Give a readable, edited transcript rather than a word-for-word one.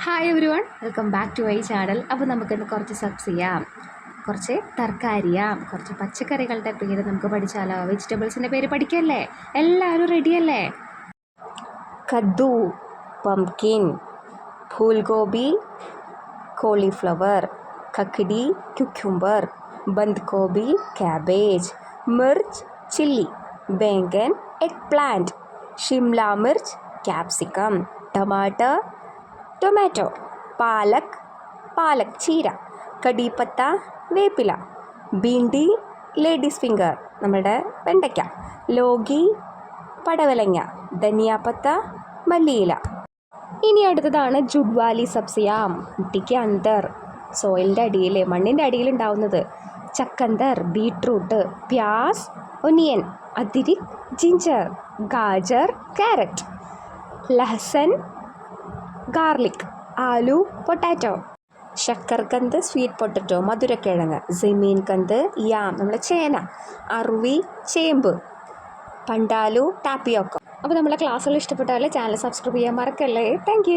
Hi everyone, welcome back to my channel. അപ്പോൾ നമുക്കിന്ന് കുറച്ച് സബ്സ് ചെയ്യാം, കുറച്ച് തർക്കാരിയാം, കുറച്ച് പച്ചക്കറികളുടെ പേര് നമുക്ക് പഠിച്ചാലോ? വെജിറ്റബിൾസിൻ്റെ പേര് പഠിക്കല്ലേ? എല്ലാവരും റെഡിയല്ലേ? കദ്ദു, പംകിൻ, ഫൂൽഗോബി, കോളിഫ്ലവർ, കക്കടി, ക്യുക്കുംബർ, ബന്ദ് ഗോബി, ക്യാബേജ്, മിർച്ച്, ചില്ലി, बैंगन, എഗ് പ്ലാന്റ്, ഷിംല മിർച്ച്, ക്യാപ്സിക്കം, ടമാറ്റർ, ടൊമാറ്റോ, പാലക് ചീര, കടിപ്പത്ത, വേപ്പില, ഭിണ്ടി, ലേഡീസ് ഫിംഗർ നമ്മുടെ വെണ്ടയ്ക്ക, ലോഗി, പടവലങ്ങ, ധനിയാപ്പത്ത, മല്ലിയില. ഇനി അടുത്തതാണ് ജുഡ്വാലി സബ്സിയാം, മിട്ടിക്ക് അന്തർ, സോയിലിൻ്റെ അടിയിൽ, മണ്ണിൻ്റെ അടിയിൽ ഉണ്ടാവുന്നത്. ചക്കന്തർ, ബീട്രൂട്ട്, പ്യാസ്, ഒനിയൻ, അതിരിക്, ജിഞ്ചർ, ഗാജർ, ക്യാരറ്റ്, ലഹസൻ, ഗാർലിക്, ആലു, പൊട്ടാറ്റോ, ശക്കർകന്ത്, സ്വീറ്റ് പൊട്ടറ്റോ, മധുരക്കിഴങ്ങ്, ജമീൻ കന്ത്, യാം നമ്മുടെ ചേന, അറുവി, ചേമ്പ്, പണ്ടാലു, ടാപ്പിയോക്ക. അപ്പോൾ നമ്മളെ ക്ലാസ്സുകൾ ഇഷ്ടപ്പെട്ടാൽ ചാനൽ സബ്സ്ക്രൈബ് ചെയ്യാൻ മറക്കല്ലേ. താങ്ക്